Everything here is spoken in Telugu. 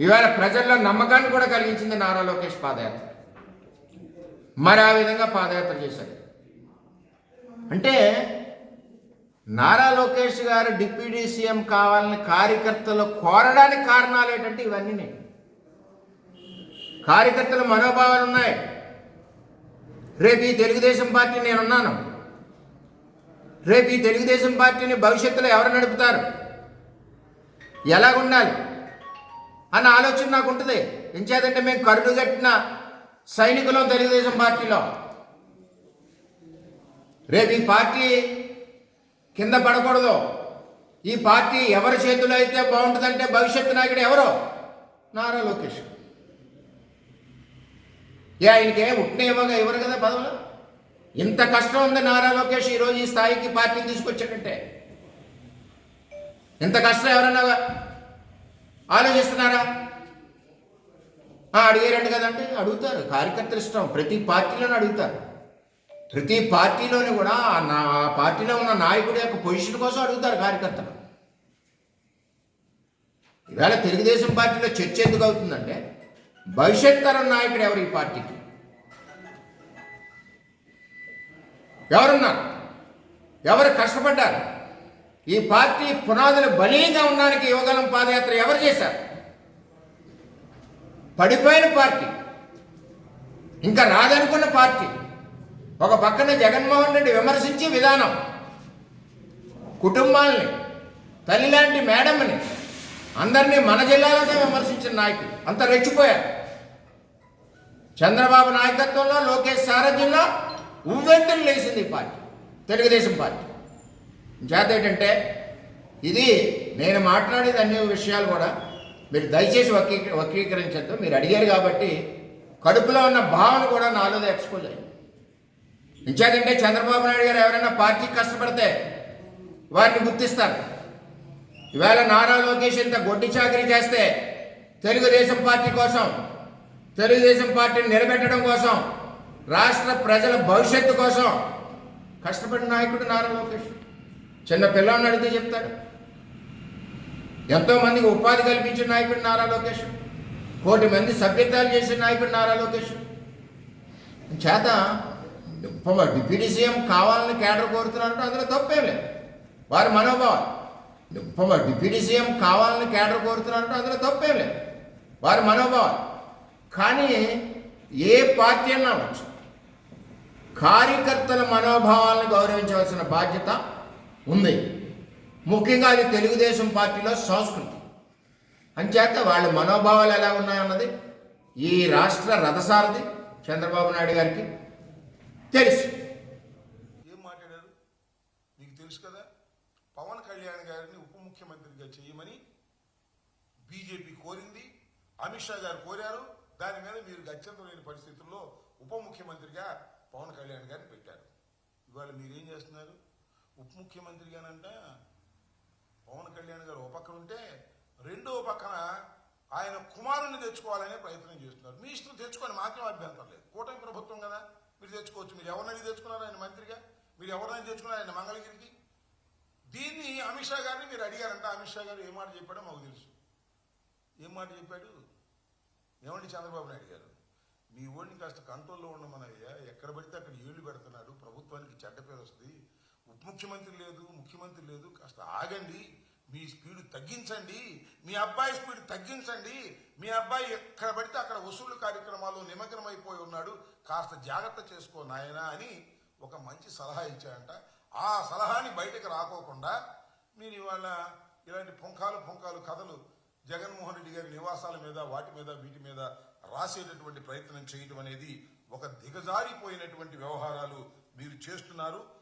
ఇవాళ ప్రజల్లో నమ్మకాన్ని కూడా కలిగించింది నారా లోకేష్ పాదయాత్ర. మరి ఆ విధంగా పాదయాత్ర చేశారు. అంటే నారా లోకేష్ గారు డిప్యూటీ సీఎం కావాలని కార్యకర్తలు కోరడానికి కారణాలు ఏంటంటే ఇవన్నీ. కార్యకర్తల మనోభావాలు ఉన్నాయి. రేపు ఈ తెలుగుదేశం పార్టీ నేనున్నాను, రేపు ఈ తెలుగుదేశం పార్టీని భవిష్యత్తులో ఎవరు నడుపుతారు, ఎలాగుండాలి అన్న ఆలోచన నాకు ఉంటుంది. ఎంచేదంటే మేము కరుడు కట్టిన సైనికులం తెలుగుదేశం పార్టీలో. రేపు ఈ పార్టీ కింద పడకూడదు. ఈ పార్టీ ఎవరి చేతిలో అయితే బాగుంటుందంటే భవిష్యత్తు నాయకుడు ఎవరో నారా లోకేష్. ఆయనకే ఉట్టిన ఇవ్వరు కదా పదవులు. ఇంత కష్టం ఉంది నారా లోకేష్ ఈరోజు ఈ స్థాయికి పార్టీని తీసుకొచ్చాడంటే. ఇంత కష్టం ఎవరన్నా ఆలోచిస్తున్నారా? అడిగారంట కదంటే అడుగుతారు. కార్యకర్తలు ఇష్టం, ప్రతి పార్టీలోనూ అడుగుతారు. ప్రతి పార్టీలోని కూడా ఆ పార్టీలో ఉన్న నాయకుడి యొక్క పొజిషన్ కోసం అడుగుతారు కార్యకర్తలు. ఇవాళ తెలుగుదేశం పార్టీలో చర్చ ఎందుకు అవుతుందంటే భవిష్యత్ తరం నాయకుడు ఎవరు ఈ పార్టీకి, ఎవరున్నారు, ఎవరు కష్టపడ్డారు, ఈ పార్టీ పునాదులు బలీయంగా ఉండడానికి యువగలం పాదయాత్ర ఎవరు చేశారు? పడిపోయిన పార్టీ, ఇంకా రాదనుకున్న పార్టీ. ఒక పక్కన జగన్మోహన్ రెడ్డి విమర్శించే విధానం, కుటుంబాలని, తల్లి లాంటి మేడమ్ని అందరినీ మన జిల్లాలోనే విమర్శించిన నాయకులు అంత రెచ్చిపోయారు. చంద్రబాబు నాయకత్వంలో, లోకేష్ సారథ్యంలో ఉవ్వెత్తులు లేచింది ఈ పార్టీ, తెలుగుదేశం పార్టీ. చేత ఏంటంటే ఇది నేను మాట్లాడేది అన్ని విషయాలు కూడా మీరు దయచేసి వక్రీకరించద్దు. మీరు అడిగారు కాబట్టి కడుపులో ఉన్న భావన కూడా నాలో ఎక్స్పోజ్ అయింది. ఇంచేతంటే చంద్రబాబు నాయుడు గారు ఎవరైనా పార్టీకి కష్టపడితే వారిని గుర్తిస్తారు. ఇవాళ నారా లోకేష్ ఇంత గొడ్డి చాకరీ చేస్తే తెలుగుదేశం పార్టీ కోసం, తెలుగుదేశం పార్టీని నిలబెట్టడం కోసం, రాష్ట్ర ప్రజల భవిష్యత్తు కోసం కష్టపడిన నాయకుడు నారా లోకేష్. చిన్న పిల్లల్ని అడిగితే చెప్తాడు. ఎంతోమందికి ఉపాధి కల్పించిన నాయకుడు నారా లోకేష్. 1 కోటి మంది సభ్యత్వాలు చేసిన నాయకుడు నారా లోకేష్. చేత డిప్యూటీ సీఎం కావాలని కేడర్ కోరుతున్నారంటే అందులో తప్పేం లేదు. వారి మనోభావాలు. డిప్యూటీ సీఎం కావాలని కేడర్ కోరుతున్నారంటే అందులో తప్పేం లేదు. వారి మనోభావాలు. కానీ ఏ పార్టీ అన్నా అవ్వచ్చు, కార్యకర్తల మనోభావాలను గౌరవించవలసిన బాధ్యత ఉంది. ముఖ్యంగా అది తెలుగుదేశం పార్టీలో సంస్కృతి. అంచేత వాళ్ళ మనోభావాలు ఎలా ఉన్నాయన్నది ఈ రాష్ట్ర రథసారథి చంద్రబాబు నాయుడు గారికి తెలుసు. ఏం మాట్లాడారు మీకు తెలుసు కదా. పవన్ కళ్యాణ్ గారిని ఉప ముఖ్యమంత్రిగా చేయమని బీజేపీ కోరింది, అమిత్ షా గారు కోరారు. దాని మీద మీరు గత్యంతరం లేని పరిస్థితుల్లో ఉప ముఖ్యమంత్రిగా పవన్ కళ్యాణ్ గారిని పెట్టారు. ఇవాళ మీరేం చేస్తున్నారు? ఉప ముఖ్యమంత్రిగానంట పవన్ కళ్యాణ్ గారు ఒక పక్కన ఉంటే రెండో పక్కన ఆయన కుమారుణ్ణి తెచ్చుకోవాలనే ప్రయత్నం చేస్తున్నారు. మీ ఇష్టం తెచ్చుకొని మాత్రం అభ్యంతరం లేదు. కూటమి ప్రభుత్వం కదా, మీరు తెచ్చుకోవచ్చు. మీరు ఎవరినైనా తెచ్చుకున్నారు ఆయన మంత్రిగా, మీరు ఎవరినైనా తెచ్చుకున్నారు ఆయన మంగళగిరికి. దీన్ని అమిత్ షా గారిని మీరు అడిగారంట. అమిత్ షా గారు ఏ మాట చెప్పాడో మాకు తెలుసు. ఏం మాట చెప్పాడు? ఏమండి చంద్రబాబు నాయుడు గారు, మీ ఓడిని కాస్త కంట్రోల్లో ఉండమనయ్యా, ఎక్కడ పడితే అక్కడ ఏళ్లు పెడుతున్నాడు, ప్రభుత్వానికి చెడ్డ పేరు వస్తుంది, ఉప ముఖ్యమంత్రి లేదు, ముఖ్యమంత్రి లేదు, కాస్త ఆగండి, మీ స్పీడ్ తగ్గించండి, మీ అబ్బాయి స్పీడ్ తగ్గించండి, మీ అబ్బాయి ఎక్కడ పడితే అక్కడ వసూలు కార్యక్రమాల్లో నిమగ్నమైపోయి ఉన్నాడు, కాస్త జాగ్రత్త చేసుకో నాయనా అని ఒక మంచి సలహా ఇచ్చాడంట. ఆ సలహాని బయటకు రాకోకుండా మీరు ఇవాళ ఇలాంటి పుంఖాలు కథలు జగన్మోహన్ రెడ్డి గారి నివాసాల మీద, వాటి మీద, వీటి మీద రాసేటటువంటి ప్రయత్నం చేయడం అనేది ఒక దిగజారిపోయినటువంటి వ్యవహారాలు మీరు చేస్తున్నారు.